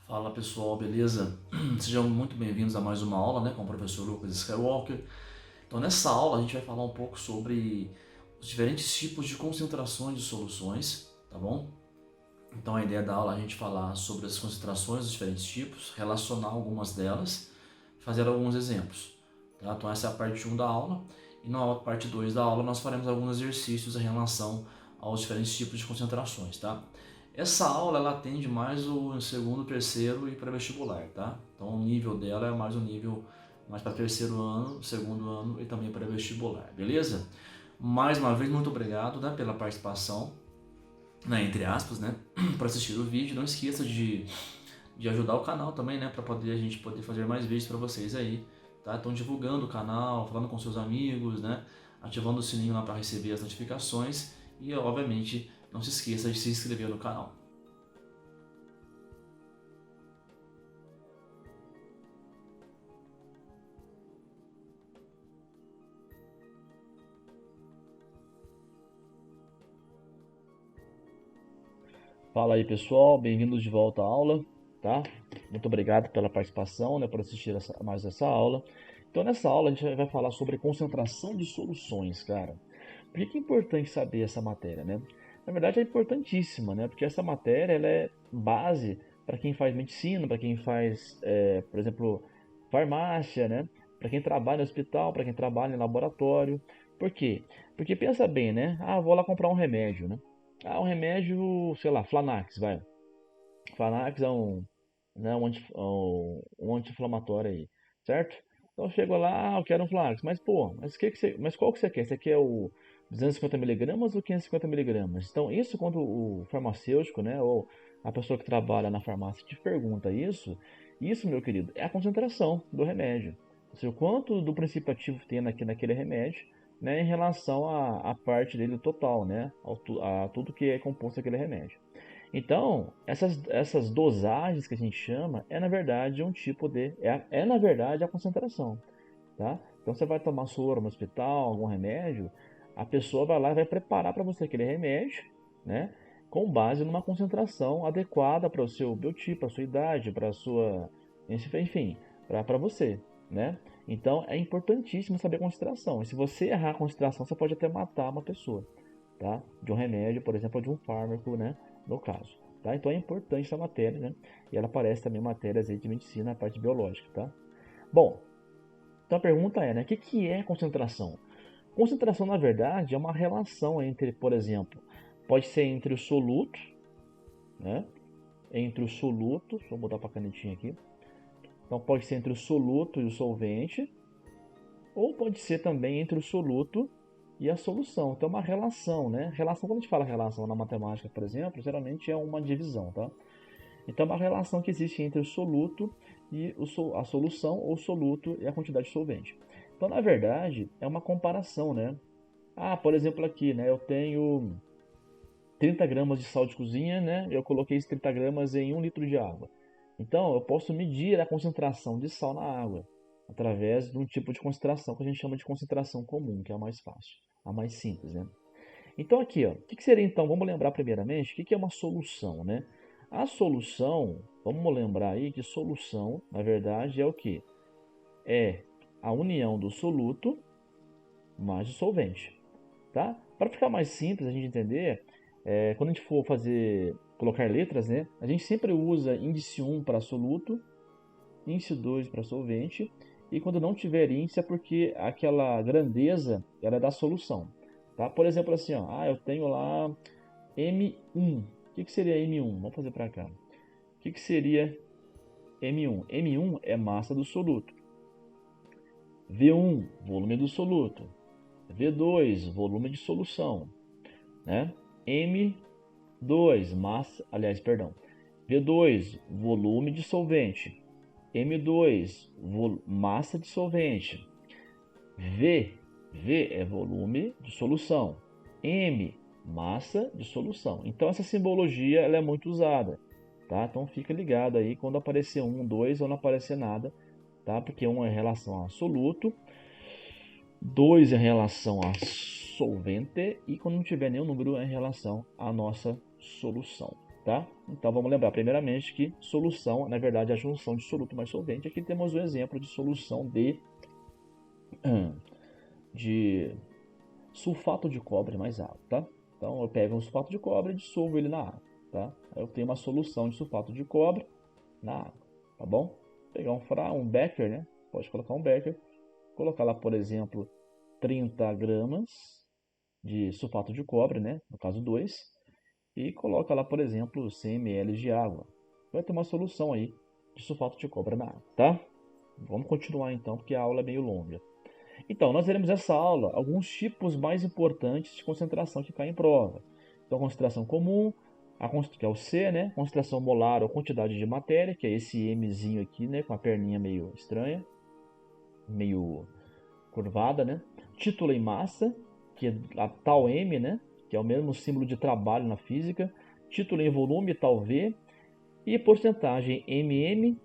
Fala pessoal, beleza? Sejam muito bem-vindos a mais uma aula, com o professor Lucas Skywalker. Então, nessa aula a gente vai falar um pouco sobre os diferentes tipos de concentrações de soluções, tá bom? Então, a ideia da aula é a gente falar sobre as concentrações dos diferentes tipos, relacionar algumas delas, fazer alguns exemplos, tá? Então, essa é a parte 1 da aula, e na parte 2 da aula nós faremos alguns exercícios em relação aos diferentes tipos de concentrações, tá? Essa aula ela atende mais o segundo, terceiro e pré-vestibular, tá? Então o nível dela é mais um nível mais para terceiro ano, segundo ano e também pré-vestibular, beleza? Mais uma vez, muito obrigado, pela participação, entre aspas, por assistir o vídeo. Não esqueça de ajudar o canal também, para poder a gente poder fazer mais vídeos para vocês aí, tá? Então divulgando o canal, falando com seus amigos, ativando o sininho lá para receber as notificações e, obviamente, não se esqueça de se inscrever no canal. Fala aí pessoal, bem-vindos de volta à aula, tá? Muito obrigado pela participação, por assistir mais essa aula. Então nessa aula a gente vai falar sobre concentração de soluções, cara. Por que é importante saber essa matéria, Na verdade é importantíssima, Porque essa matéria ela é base para quem faz medicina, para quem faz, por exemplo, farmácia, Para quem trabalha no hospital, para quem trabalha em laboratório. Por quê? Porque pensa bem, Ah, vou lá comprar um remédio, Ah, um remédio, sei lá, Flanax, vai. Flanax é um anti-inflamatório aí, certo? Então eu chego lá, eu quero um Flanax, mas pô, mas qual que você quer? Você quer o 250 miligramas ou 550 miligramas? Então isso quando o farmacêutico, ou a pessoa que trabalha na farmácia te pergunta isso, meu querido, é a concentração do remédio. Ou seja, o quanto do princípio ativo tem naquele remédio, em relação à parte dele total, a tudo que é composto aquele remédio. Então, essas dosagens que a gente chama é na verdade um tipo de. Na verdade a concentração. Tá? Então você vai tomar soro no hospital, algum remédio, a pessoa vai lá e vai preparar para você aquele remédio, né? Com base numa concentração adequada para o seu biotipo, para a sua idade, para a sua. Enfim, para você. Né? Então é importantíssimo saber a concentração. E se você errar a concentração, você pode até matar uma pessoa, tá? De um remédio, por exemplo, ou de um fármaco, no caso. Tá? Então é importante essa matéria, E ela aparece também em matérias aí de medicina, a parte biológica, tá? Bom, então a pergunta é, o que é concentração? Concentração, na verdade, é uma relação entre, por exemplo, pode ser entre o soluto, né? Entre o soluto, deixa eu mudar para a canetinha aqui. Então pode ser entre o soluto e o solvente, ou pode ser também entre o soluto e a solução. Então é uma relação, Relação, quando a gente fala relação na matemática, por exemplo, geralmente é uma divisão, tá? Então é uma relação que existe entre o soluto e a solução, ou soluto e a quantidade de solvente. Então, na verdade, é uma comparação, Ah, por exemplo aqui, eu tenho 30 gramas de sal de cozinha, Eu coloquei esses 30 gramas em 1 litro de água. Então, eu posso medir a concentração de sal na água através de um tipo de concentração que a gente chama de concentração comum, que é a mais fácil, a mais simples, Então aqui, ó, o que seria então? Vamos lembrar primeiramente o que é uma solução, A solução, vamos lembrar aí que solução, na verdade, é o que? É a união do soluto mais o solvente, tá? Para ficar mais simples a gente entender, quando a gente for colocar letras, A gente sempre usa índice 1 para soluto, índice 2 para solvente, e quando não tiver índice é porque aquela grandeza era da solução, tá? Por exemplo, assim, ó, eu tenho lá M1. O que seria M1? Vamos fazer para cá. O que seria M1? M1 é massa do soluto. V1, volume do soluto. V2, volume de solução, M2, massa, aliás, perdão. V2, volume de solvente. M2, massa de solvente. V é volume de solução. M, massa de solução. Então essa simbologia ela é muito usada, tá? Então fica ligado aí quando aparecer 1, 2 ou não aparecer nada, tá? Porque 1 é em relação a soluto, 2 é em relação a solvente e quando não tiver nenhum número é em relação à nossa solução, tá? Então vamos lembrar primeiramente que solução, na verdade, é a junção de soluto mais solvente. Aqui temos um exemplo de solução de sulfato de cobre mais água, tá? Então eu pego um sulfato de cobre e dissolvo ele na água, tá? Aí eu tenho uma solução de sulfato de cobre na água, tá bom? Vou pegar um becker, né? Pode colocar um becker, colocar lá, por exemplo, 30 gramas de sulfato de cobre, né? No caso 2, e coloca lá, por exemplo, 100 ml de água. Vai ter uma solução aí de sulfato de cobre na água, tá? Vamos continuar então, porque a aula é meio longa. Então, nós veremos nessa aula alguns tipos mais importantes de concentração que caem em prova. Então, a concentração comum, que é o C, né? Concentração molar ou quantidade de matéria, que é esse Mzinho aqui, né? Com a perninha meio estranha, meio curvada, né? Título em massa, que é a tal M, né? Que é o mesmo símbolo de trabalho na física. Título em volume, tal V. E porcentagem MM,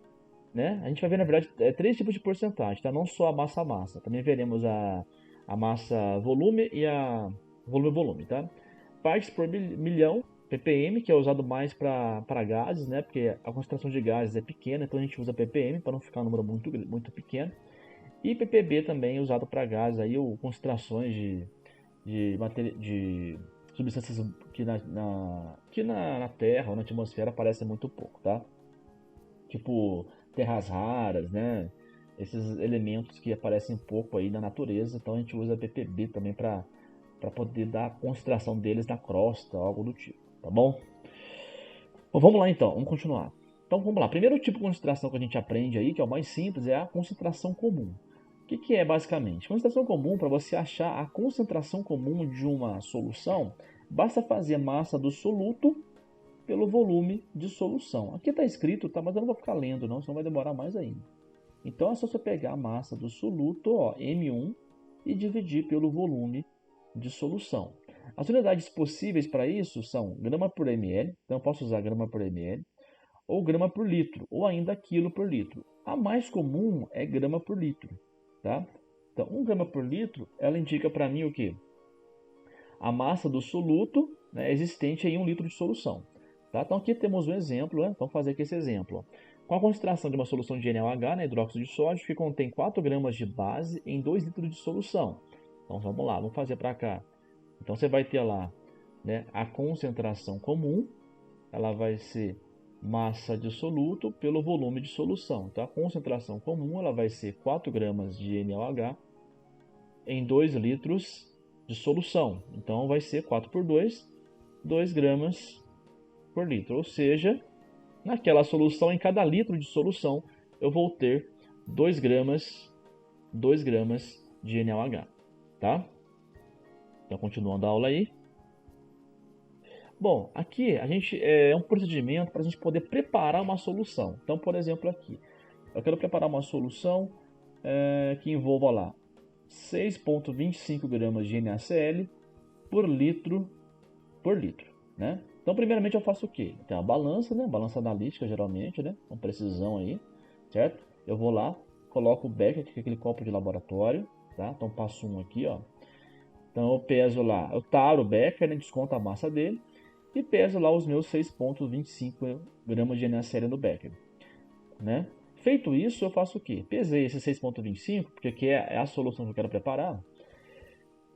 né? A gente vai ver, na verdade, três tipos de porcentagem, tá? Não só a massa-massa. Também veremos a massa-volume e a volume-volume, tá? Partes por milhão, ppm, que é usado mais para gases, né? Porque a concentração de gases é pequena, então a gente usa ppm para não ficar um número muito pequeno. E ppb também é usado para gases, aí, ou concentrações de substâncias que na Terra ou na atmosfera aparecem muito pouco, tá? Tipo terras raras, né? Esses elementos que aparecem pouco aí na natureza, então a gente usa ppb também para poder dar a concentração deles na crosta, algo do tipo, tá bom? Bom, vamos lá então, vamos continuar. Então vamos lá, primeiro tipo de concentração que a gente aprende aí, que é o mais simples, é a concentração comum. O que é basicamente? Concentração comum, para você achar a concentração comum de uma solução, basta fazer a massa do soluto pelo volume de solução. Aqui está escrito, tá? Mas eu não vou ficar lendo não, senão vai demorar mais ainda. Então é só você pegar a massa do soluto, ó, M1, e dividir pelo volume de solução. As unidades possíveis para isso são grama por ml, então eu posso usar grama por ml, ou grama por litro, ou ainda quilo por litro. A mais comum é grama por litro, tá? Então 1 grama por litro, ela indica para mim o quê? A massa do soluto, né, existente em 1 litro de solução. Tá? Então aqui temos um exemplo, né? Vamos fazer aqui esse exemplo. Ó. Com a concentração de uma solução de NaOH, né, hidróxido de sódio, que contém 4 gramas de base em 2 litros de solução. Então vamos lá, vamos fazer para cá. Então você vai ter lá, né, a concentração comum, ela vai ser massa de soluto pelo volume de solução. Então a concentração comum ela vai ser 4 gramas de NaOH em 2 litros de solução. Então vai ser 4 por 2, 2 gramas por litro. Ou seja, naquela solução, em cada litro de solução, eu vou ter 2 gramas de NaOH. Tá? Então, continuando a aula aí. Bom, aqui a gente é um procedimento para a gente poder preparar uma solução. Então, por exemplo, aqui, eu quero preparar uma solução que envolva lá 6,25 gramas de NaCl por litro, né? Então, primeiramente eu faço o quê? Tem a balança, né? Balança analítica, geralmente, né? Com precisão aí, certo? Eu vou lá, coloco o becker, que é aquele copo de laboratório, tá? Então, passo um aqui, ó. Então, eu peso lá, eu taro o becker, né? Desconto a massa dele e peso lá os meus 6,25 gramas de NaCl no becker, né? Feito isso, eu faço o quê? Pesei esse 6,25, porque aqui é a solução que eu quero preparar.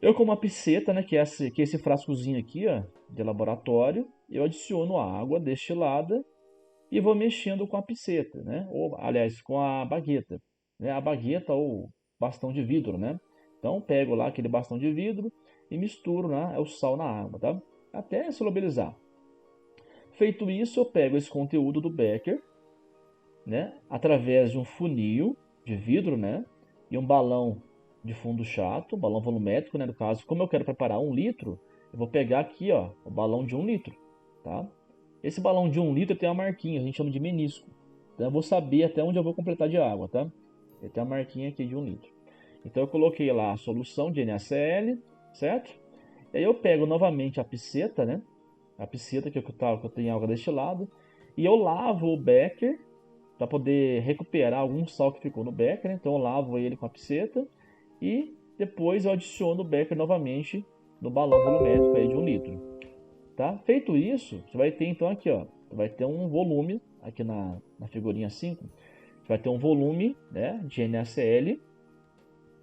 Eu com uma piceta, né, que é esse frascozinho aqui, ó, de laboratório, eu adiciono a água destilada e vou mexendo com a piceta, né? Ou, aliás, com a bagueta, né? A bagueta ou bastão de vidro, né? Então, pego lá aquele bastão de vidro e misturo, né, o sal na água, tá? Até solubilizar. Feito isso, eu pego esse conteúdo do becker, né, através de um funil de vidro, né, e um balão de fundo chato, balão volumétrico, né, no caso, como eu quero preparar 1 litro, eu vou pegar aqui, ó, o balão de 1 litro, tá? Esse balão de 1 litro tem uma marquinha, a gente chama de menisco. Então eu vou saber até onde eu vou completar de água, tá? Ele tem uma marquinha aqui de 1 litro. Então eu coloquei lá a solução de NaCl, certo? E aí eu pego novamente a piceta, né? A piceta que eu tenho água destilada, e eu lavo o becker para poder recuperar algum sal que ficou no becker, né? Então eu lavo ele com a piceta e depois eu adiciono o becker novamente no balão volumétrico aí de 1 litro. Tá? Feito isso, você vai ter então aqui, ó, vai ter um volume, aqui na figurinha 5, vai ter um volume, né, de NaCl,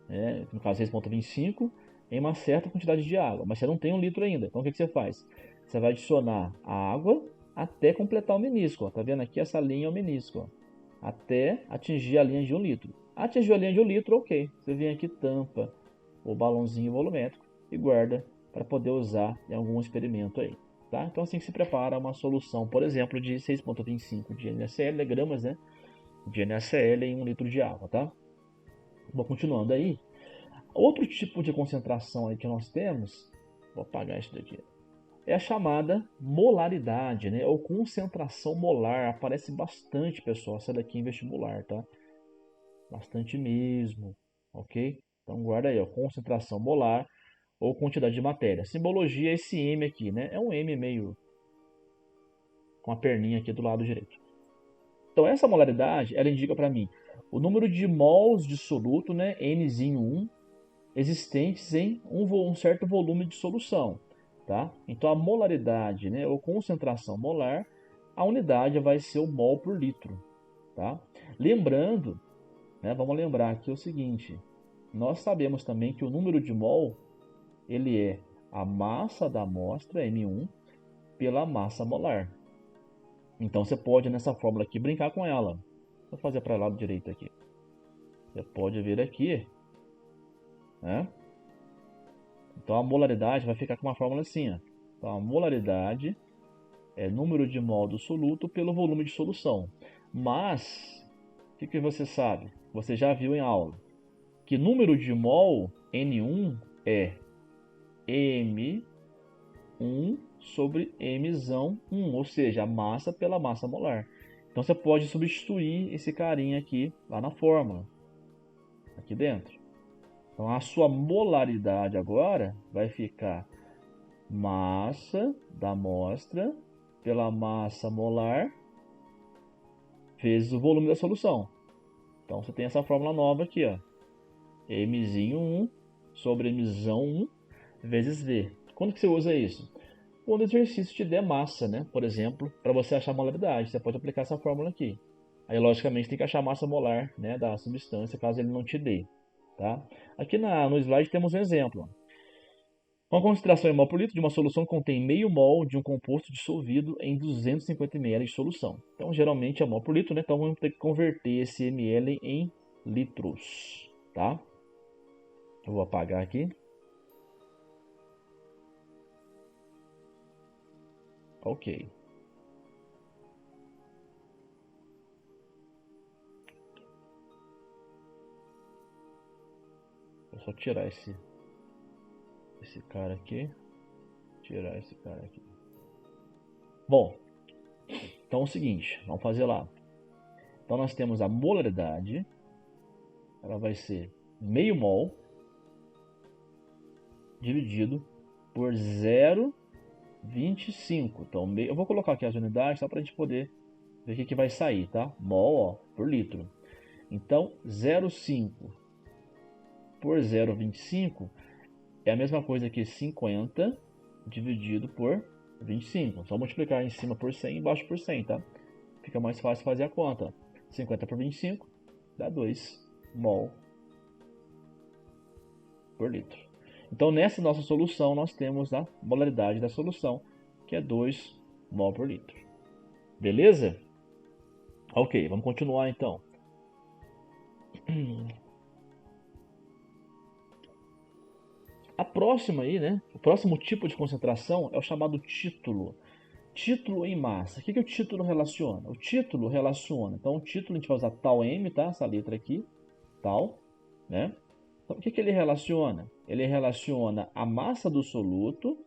né, no caso 6,25, em uma certa quantidade de água, mas você não tem 1 litro ainda. Então o que você faz? Você vai adicionar a água até completar o menisco. Ó. Tá vendo aqui essa linha é o menisco, ó, até atingir a linha de 1 litro. Atingiu a linha de 1 litro, ok. Você vem aqui, tampa o balãozinho volumétrico e guarda para poder usar em algum experimento aí. Tá? Então assim que se prepara uma solução, por exemplo, de 6,25 de NaCl, gramas, né, de NaCl em 1 litro de água. Tá? Bom, continuando aí, outro tipo de concentração aí que nós temos, vou apagar isso daqui, é a chamada molaridade, né, ou concentração molar. Aparece bastante, pessoal, essa daqui em vestibular, tá? Bastante mesmo, ok? Então guarda aí, ó, concentração molar ou quantidade de matéria. Simbologia é esse M aqui, né? É um M meio com a perninha aqui do lado direito. Então essa molaridade, ela indica para mim o número de mols de soluto, né, Nzinho1, existentes em um certo volume de solução. Tá? Então a molaridade, né, ou concentração molar, a unidade vai ser o mol por litro. Tá? Lembrando, né, vamos lembrar aqui o seguinte, nós sabemos também que o número de mol ele é a massa da amostra, M1, pela massa molar. Então você pode nessa fórmula aqui brincar com ela. Vou fazer para o lado direito aqui. Você pode ver aqui, né? Então a molaridade vai ficar com uma fórmula assim, ó. Então a molaridade é número de mol do soluto pelo volume de solução. Mas, o que você sabe? Você já viu em aula que número de mol N1 é M1 sobre Mzão 1, ou seja, a massa pela massa molar. Então você pode substituir esse carinha aqui lá na fórmula, aqui dentro. Então a sua molaridade agora vai ficar massa da amostra pela massa molar vezes o volume da solução. Então você tem essa fórmula nova aqui, ó. Mzinho1 sobre Mzão1 vezes V. Quando que você usa isso? Quando o exercício te der massa, né? Por exemplo, para você achar a molaridade, você pode aplicar essa fórmula aqui. Aí, logicamente, tem que achar a massa molar, né, da substância, caso ele não te dê. Tá? Aqui no slide temos um exemplo. Uma concentração em mol por litro de uma solução que contém meio mol de um composto dissolvido em 250 ml de solução. Então, geralmente é mol por litro, né? Então, vamos ter que converter esse ml em litros, tá? Eu vou apagar aqui. Ok. Vou só tirar esse cara aqui. Tirar esse cara aqui. Bom, então é o seguinte, vamos fazer lá. Então nós temos a molaridade, ela vai ser meio mol dividido por 0,25. Então eu vou colocar aqui as unidades só para a gente poder ver o que vai sair, tá? Mol, ó, por litro. Então 0,5 por 0,25 é a mesma coisa que 50 dividido por 25. Só multiplicar em cima por 100 e embaixo por 100, tá? Fica mais fácil fazer a conta. 50 por 25 dá 2 mol por litro. Então, nessa nossa solução, nós temos a molaridade da solução, que é 2 mol por litro. Beleza? Ok, vamos continuar então. A próxima aí, né? O próximo tipo de concentração é o chamado título. Título em massa. O que o título relaciona? O título relaciona. Então, o título a gente vai usar tal M, tá? Essa letra aqui, tal, né? Então, o que ele relaciona? Ele relaciona a massa do soluto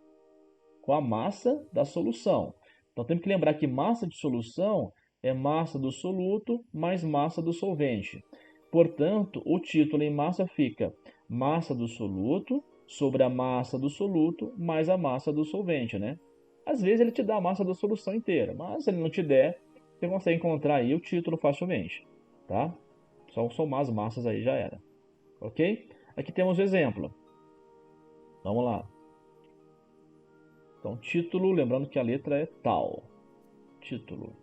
com a massa da solução. Então, temos que lembrar que massa de solução é massa do soluto mais massa do solvente. Portanto, o título em massa fica massa do soluto sobre a massa do soluto mais a massa do solvente, né? Às vezes ele te dá a massa da solução inteira, mas se ele não te der, você consegue encontrar aí o título facilmente, tá? Só somar as massas aí já era, ok? Aqui temos o exemplo. Vamos lá. Então, título, lembrando que a letra é tal. título,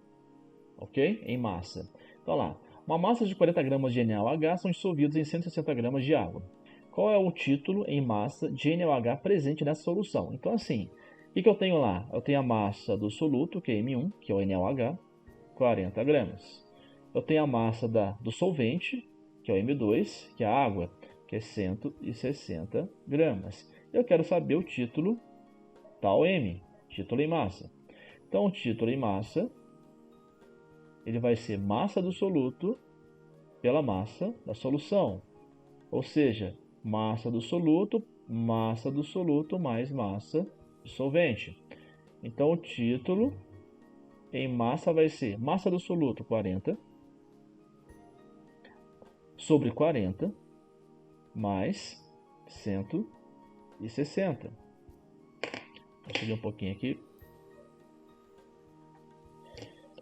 ok? Em massa. Então lá, uma massa de 40 gramas de NaOH são dissolvidos em 160 gramas de água. Qual é o título em massa de NaOH presente nessa solução? Então assim, o que eu tenho lá? Eu tenho a massa do soluto, que é M1, que é o NaOH, 40 gramas. Eu tenho a massa do solvente, que é o M2, que é a água, que é 160 gramas. Eu quero saber o título tal M, título em massa. Então, o título em massa, ele vai ser massa do soluto pela massa da solução. Ou seja, massa do soluto mais massa do solvente. Então, o título em massa vai ser massa do soluto 40 sobre 40 mais 160. Vou subir um pouquinho aqui.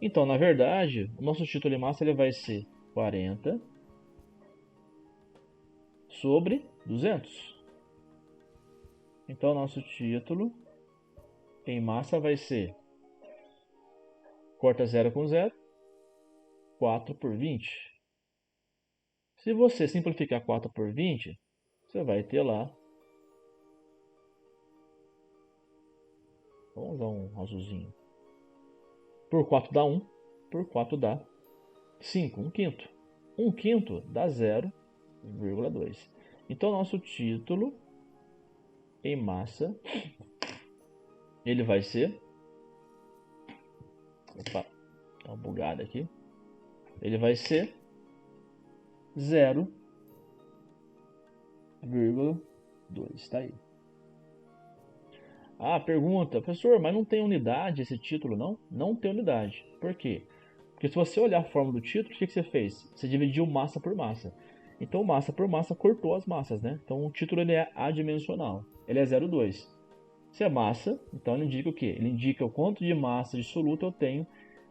Então, na verdade, o nosso título em massa ele vai ser 40 sobre 200. Então, o nosso título em massa vai ser, corta 0 com 0, 4 por 20. Se você simplificar 4 por 20, você vai ter lá, vamos usar um azulzinho, por 4 dá 1, por 4 dá 5, 1 quinto. 1 quinto dá 0,2. Então, nosso título em massa, ele vai ser, opa, tá uma bugada aqui, ele vai ser 0,2, tá aí. Ah, pergunta, professor, mas não tem unidade esse título, não? Não tem unidade. Por quê? Porque se você olhar a fórmula do título, o que você fez? Você dividiu massa por massa. Então, massa por massa cortou as massas, né? Então, o título ele é adimensional. Ele é 0,2. Se é massa, então ele indica o quê? Ele indica o quanto de massa de soluto eu tenho,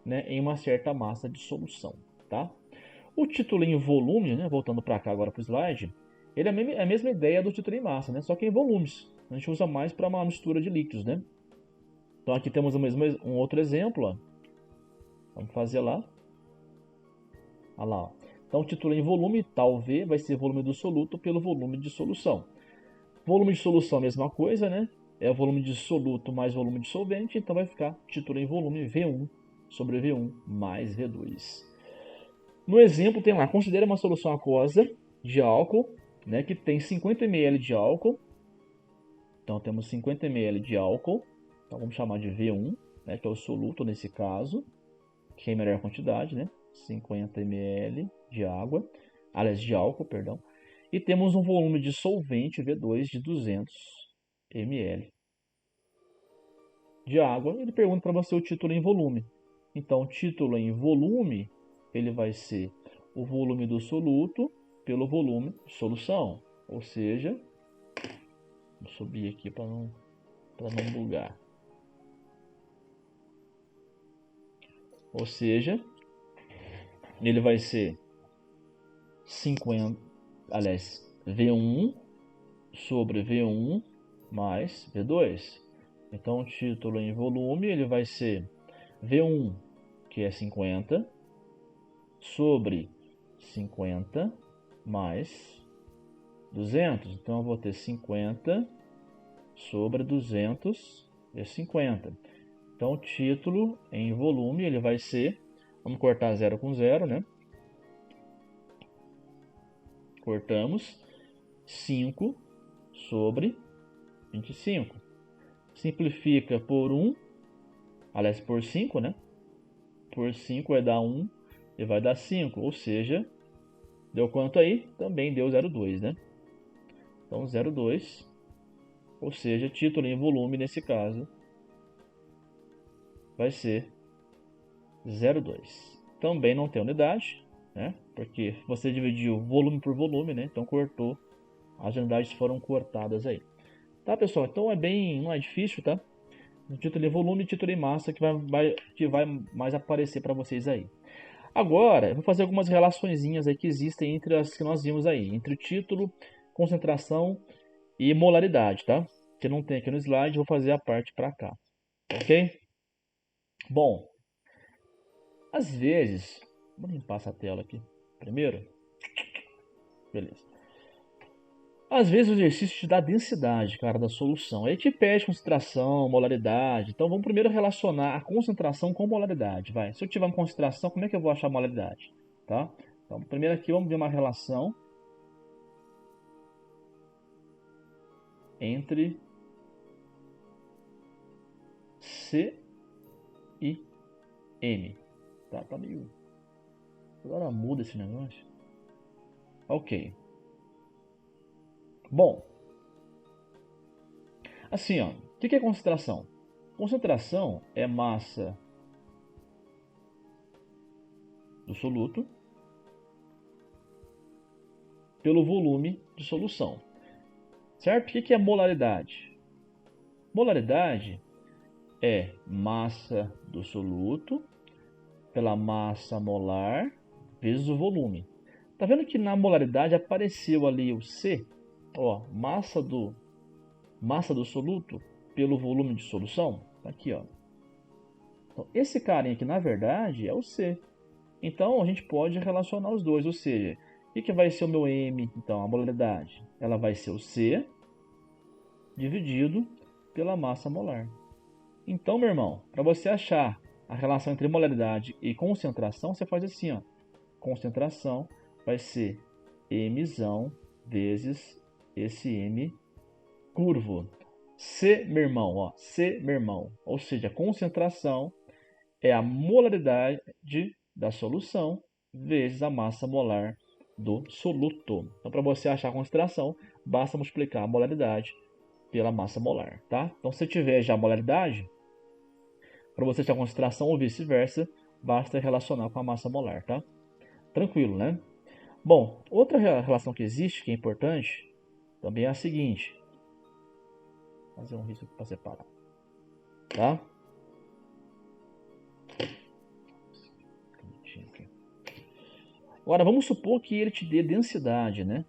né, em uma certa massa de solução, tá? O título em volume, né, voltando para cá agora para o slide, ele é a mesma ideia do título em massa, né, só que em volumes. A gente usa mais para uma mistura de líquidos, né? Então aqui temos um outro exemplo, ó. Vamos fazer lá. Olha lá, ó. Então o título em volume, tal V, vai ser volume do soluto pelo volume de solução. Volume de solução é a mesma coisa, né? É o volume de soluto mais volume de solvente, então vai ficar título em volume V1 sobre V1 mais V2. No exemplo tem lá, considere uma solução aquosa de álcool, né, que tem 50 ml de álcool. Então temos 50 ml de álcool, então vamos chamar de V1, né, que é o soluto nesse caso, que é a melhor quantidade, né? 50 ml de água, aliás, de álcool, perdão. E temos um volume de solvente V2 de 200 ml de água. Ele pergunta para você o título em volume. Então, o título em volume, ele vai ser o volume do soluto pelo volume de solução. Ou seja, vou subir aqui para não bugar. Ou seja, ele vai ser 50, aliás, V1 sobre V1 mais V2. Então, o título em volume ele vai ser V1, que é 50, sobre 50 mais 200. Então, eu vou ter 50 sobre 250. Então, o título em volume ele vai ser, vamos cortar 0 com 0, né? Cortamos 5 sobre 25. Simplifica por 1, aliás, por 5, né? Por 5 vai dar 1 e vai dar 5, ou seja, deu quanto aí? Também deu 0,2, né? Então 0,2, ou seja, título em volume nesse caso vai ser 0,2. Também não tem unidade, né? Porque você dividiu volume por volume, né? Então cortou, as unidades foram cortadas aí. Tá, pessoal? Então não é difícil, tá? O título em volume e título em massa que vai mais aparecer para vocês aí. Agora, eu vou fazer algumas relaçõezinhas aí que existem entre as que nós vimos aí, entre o título, concentração e molaridade, tá? Que não tem aqui no slide, vou fazer a parte para cá, ok? Bom, Às vezes, vou limpar essa tela aqui primeiro. Beleza. Às vezes o exercício te dá densidade, cara, da solução. Aí te pede concentração, molaridade. Então vamos primeiro relacionar a concentração com molaridade. Vai. Se eu tiver uma concentração, como é que eu vou achar a molaridade? Tá? Então primeiro aqui vamos ver uma relação entre C e M. Tá meio... Agora muda esse negócio. Ok. Bom, assim, ó, o que é concentração? Concentração é massa do soluto pelo volume de solução. Certo? O que é molaridade? Molaridade é massa do soluto pela massa molar vezes o volume. Tá vendo que na molaridade apareceu ali o C? Ó, massa do soluto pelo volume de solução. Tá aqui, ó. Então, esse carinha aqui, na verdade, é o C. Então, a gente pode relacionar os dois. Ou seja, o que vai ser o meu M, então, a molaridade? Ela vai ser o C dividido pela massa molar. Então, meu irmão, para você achar a relação entre molaridade e concentração, você faz assim, ó. Concentração vai ser Mzão vezes esse M curvo. C, meu irmão, ó, C, meu irmão. Ou seja, a concentração é a molaridade da solução vezes a massa molar do soluto. Então, para você achar a concentração, basta multiplicar a molaridade pela massa molar, tá? Então, se tiver já a molaridade, para você achar a concentração ou vice-versa, basta relacionar com a massa molar, tá? Tranquilo, né? Bom, outra relação que existe, que é importante, também é a seguinte. Vou fazer um risco para separar, tá? Agora, vamos supor que ele te dê densidade, né?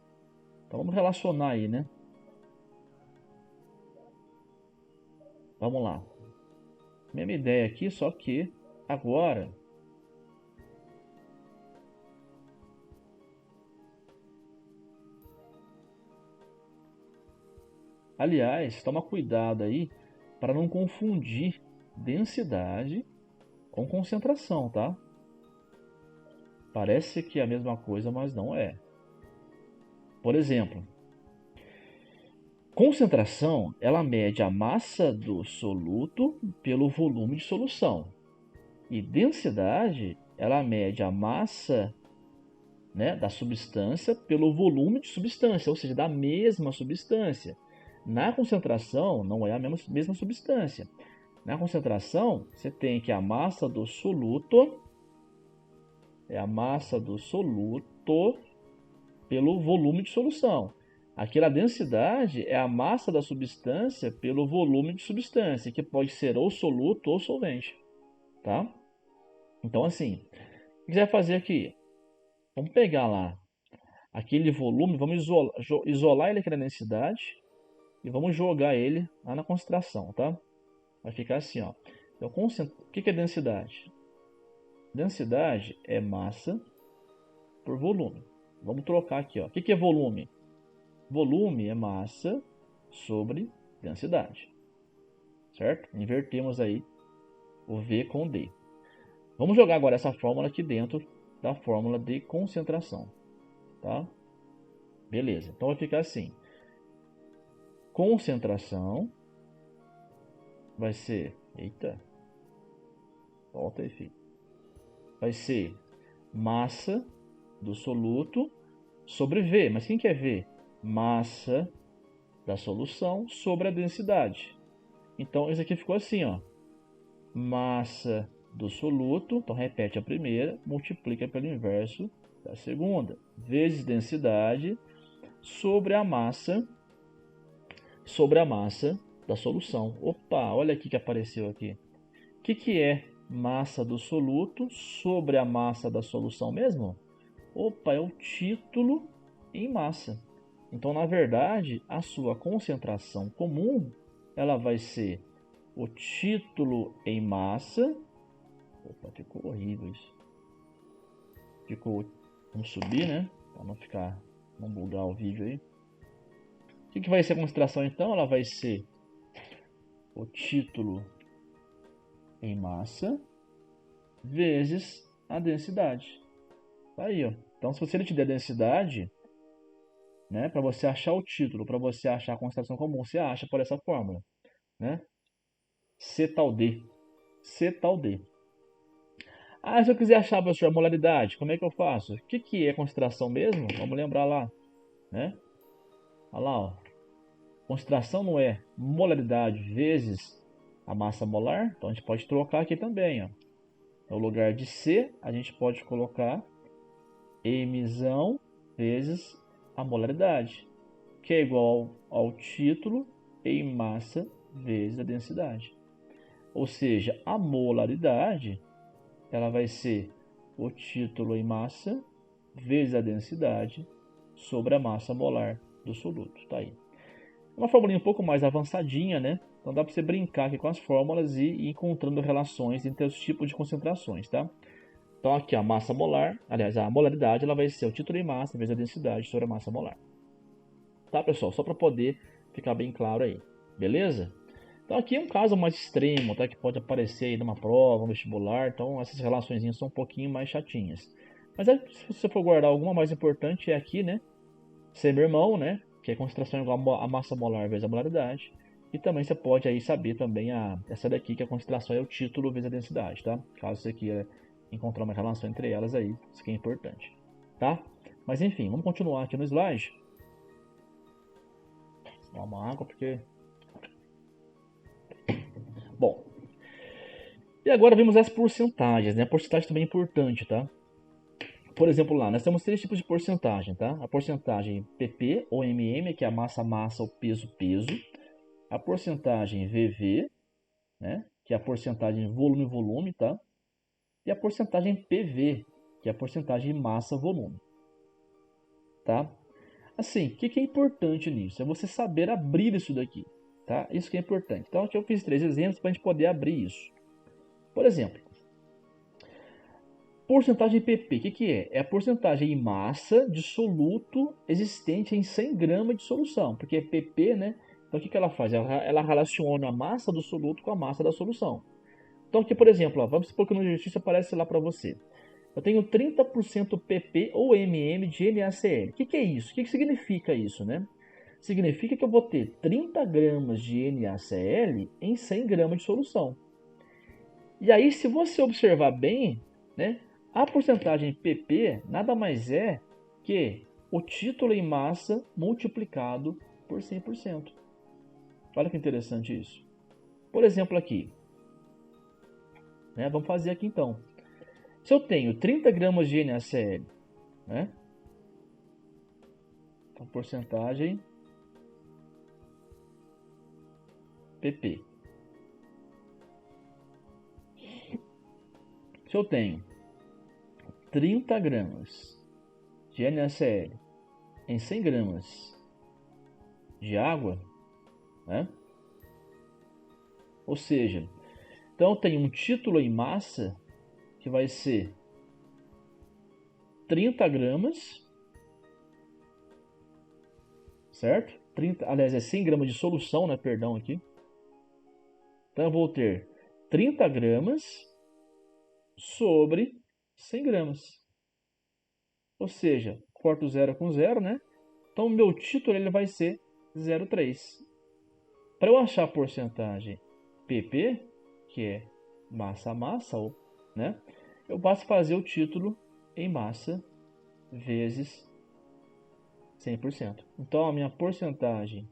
Então, vamos relacionar aí, né? Vamos lá. Mesma ideia aqui, só que agora aliás, toma cuidado aí para não confundir densidade com concentração, tá? Parece que é a mesma coisa, mas não é. Por exemplo, concentração, ela mede a massa do soluto pelo volume de solução. E densidade, ela mede a massa, né, da substância pelo volume de substância, ou seja, da mesma substância. Na concentração, não é a mesma substância. Na concentração, você tem que a massa do soluto é a massa do soluto pelo volume de solução. Aqui a densidade é a massa da substância pelo volume de substância, que pode ser ou soluto ou solvente, tá? Então assim, o que você vai fazer aqui? Vamos pegar lá aquele volume, vamos isolar ele aqui na densidade e vamos jogar ele lá na concentração, tá? Vai ficar assim, ó. Então, o que é densidade? Densidade é massa por volume. Vamos trocar aqui, ó. O que é volume? Volume é massa sobre densidade, certo? Invertemos aí o V com o D. Vamos jogar agora essa fórmula aqui dentro da fórmula de concentração, tá? Beleza, então vai ficar assim. Concentração vai ser... Eita, volta aí, filho. Vai ser massa do soluto sobre V. Mas quem que é V? Massa da solução sobre a densidade. Então, isso aqui ficou assim, ó. Massa do soluto, então repete a primeira, multiplica pelo inverso da segunda, vezes densidade sobre a massa da solução. Opa, olha aqui que apareceu aqui. O que é massa do soluto sobre a massa da solução mesmo? Opa, é o título em massa. Então, na verdade, a sua concentração comum, ela vai ser o título em massa. Opa, ficou horrível isso. Ficou. Vamos subir, né? Para não ficar. Não bugar o vídeo aí. O que vai ser a concentração então? Ela vai ser o título em massa vezes a densidade. Tá aí, ó. Então, se você te der a densidade, né, para você achar o título, para você achar a concentração comum, você acha por essa fórmula, né? C tal D. C tal D. Ah, se eu quiser achar, professor, a molaridade, como é que eu faço? O que é concentração mesmo? Vamos lembrar lá, né? Olha lá, ó. Concentração não é molaridade vezes a massa molar? Então a gente pode trocar aqui também, ó. No lugar de C, a gente pode colocar emissão vezes a molaridade, que é igual ao título em massa vezes a densidade. Ou seja, a molaridade ela vai ser o título em massa vezes a densidade sobre a massa molar do soluto. Tá aí. Uma fórmula um pouco mais avançadinha, né? Então dá para você brincar aqui com as fórmulas e ir encontrando relações entre os tipos de concentrações, tá? Então aqui a massa molar, aliás, a molaridade, ela vai ser o título em massa vezes a densidade sobre a massa molar. Tá, pessoal? Só para poder ficar bem claro aí. Beleza? Então aqui é um caso mais extremo, tá? Que pode aparecer aí numa prova, no vestibular. Então essas relações são um pouquinho mais chatinhas. Mas aí, se você for guardar alguma mais importante é aqui, né? Semirmão, né? Que é concentração igual a massa molar vezes a molaridade. E também você pode aí saber também essa daqui, que a concentração é o título vezes a densidade, tá? Caso você queira encontrar uma relação entre elas aí, isso aqui é importante, tá? Mas enfim, vamos continuar aqui no slide. Vou tomar uma água porque... Bom, e agora vemos as porcentagens, né? A porcentagem também é importante, tá? Por exemplo, lá, nós temos três tipos de porcentagem, tá? A porcentagem pp ou mm, que é a massa-massa ou peso-peso. A porcentagem VV, né? Que é a porcentagem volume-volume, tá? E a porcentagem PV, que é a porcentagem massa-volume, tá? Assim, o que é importante nisso? É você saber abrir isso daqui, tá? Isso que é importante. Então, aqui eu fiz três exemplos para a gente poder abrir isso. Por exemplo, porcentagem PP, o que é? É a porcentagem em massa de soluto existente em 100 gramas de solução, porque é PP, né? Então, o que ela faz? Ela relaciona a massa do soluto com a massa da solução. Então, aqui, por exemplo, ó, vamos supor que no exercício aparece lá para você. Eu tenho 30% PP ou MM de NaCl. O que é isso? O que significa isso, né? Significa que eu vou ter 30 gramas de NaCl em 100 gramas de solução. E aí, se você observar bem, né, a porcentagem PP nada mais é que o título em massa multiplicado por 100%. Olha que interessante isso. Por exemplo aqui, né, vamos fazer aqui então. Se eu tenho 30 gramas de NaCl, né, então porcentagem PP. Se eu tenho 30 gramas de NaCl em 100 gramas de água, né? Ou seja, então eu tenho um título em massa que vai ser 30 gramas, certo? 30, aliás, é 100 gramas de solução, né? Perdão aqui. Então eu vou ter 30 gramas sobre 100 gramas. Ou seja, corto 0 com 0, né? Então o meu título ele vai ser 0,3. Para eu achar a porcentagem PP, que é massa a massa, né? Eu basta fazer o título em massa vezes 100%. Então a minha porcentagem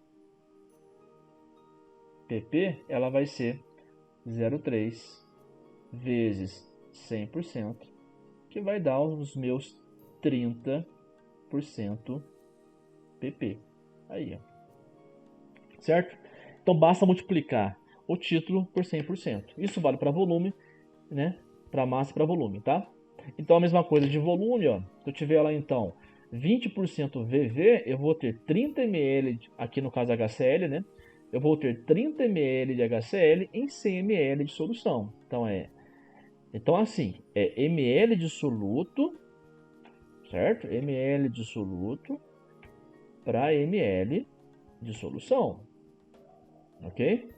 PP ela vai ser 0,3 vezes 100%, que vai dar os meus 30% PP. Aí, ó. Certo? Então basta multiplicar o título por 100%. Isso vale para volume, né? Para massa e para volume, tá? Então a mesma coisa de volume, ó. Se eu tiver lá então 20% VV, eu vou ter 30 ml, aqui no caso HCl, né? Eu vou ter 30 ml de HCl em 100 ml de solução. Então assim, é ml de soluto certo? ml de soluto para ml de solução, ok?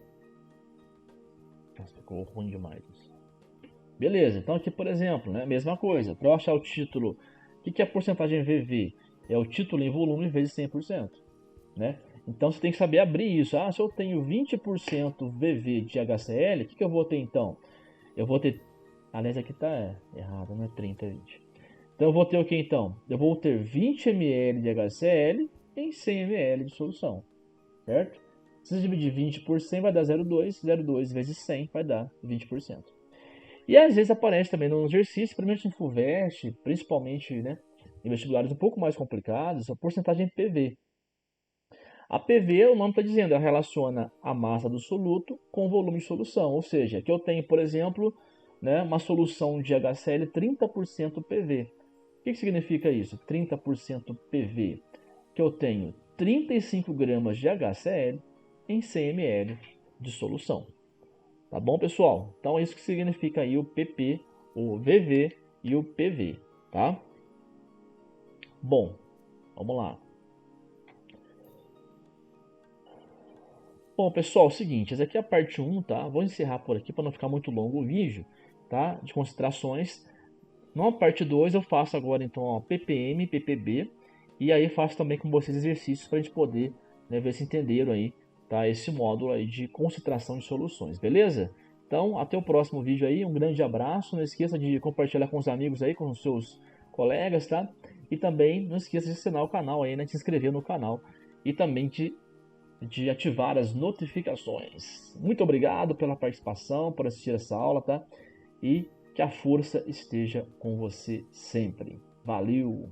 Nossa, ficou ruim demais isso. Beleza, então aqui, por exemplo, né, mesma coisa. Para eu achar o título, o que é a porcentagem VV? É o título em volume vezes 100%, né? Então você tem que saber abrir isso. Ah, se eu tenho 20% VV de HCl, o que eu vou ter então? Eu vou ter... Aliás, aqui tá errado, não é 30, é 20. Então eu vou ter o que então? Eu vou ter 20 ml de HCl em 100 ml de solução, certo? Se você dividir 20 por 100 vai dar 0,2, 0,2 vezes 100 vai dar 20%. E às vezes aparece também no exercício, principalmente em FUVEST, principalmente, né, em vestibulares um pouco mais complicados, a porcentagem PV. A PV, o nome está dizendo, ela relaciona a massa do soluto com o volume de solução. Ou seja, que eu tenho, por exemplo, né, uma solução de HCl 30% PV. O que significa isso? 30% PV. Que eu tenho 35 gramas de HCl em 100 ml de solução. Tá bom, pessoal? Então é isso que significa aí o PP, o VV e o PV, tá? Bom, vamos lá. Bom, pessoal, é o seguinte, essa aqui é a parte 1, tá? Vou encerrar por aqui para não ficar muito longo o vídeo, tá? De concentrações. Na parte 2 eu faço agora então ó, ppm, ppb e aí faço também com vocês exercícios para a gente poder, né, ver se entenderam aí, tá? Esse módulo aí de concentração de soluções, beleza? Então, até o próximo vídeo aí, um grande abraço, não esqueça de compartilhar com os amigos aí, com os seus colegas, tá? E também não esqueça de assinar o canal aí, né? De se inscrever no canal e também de ativar as notificações. Muito obrigado pela participação, por assistir essa aula, tá? E que a força esteja com você sempre. Valeu!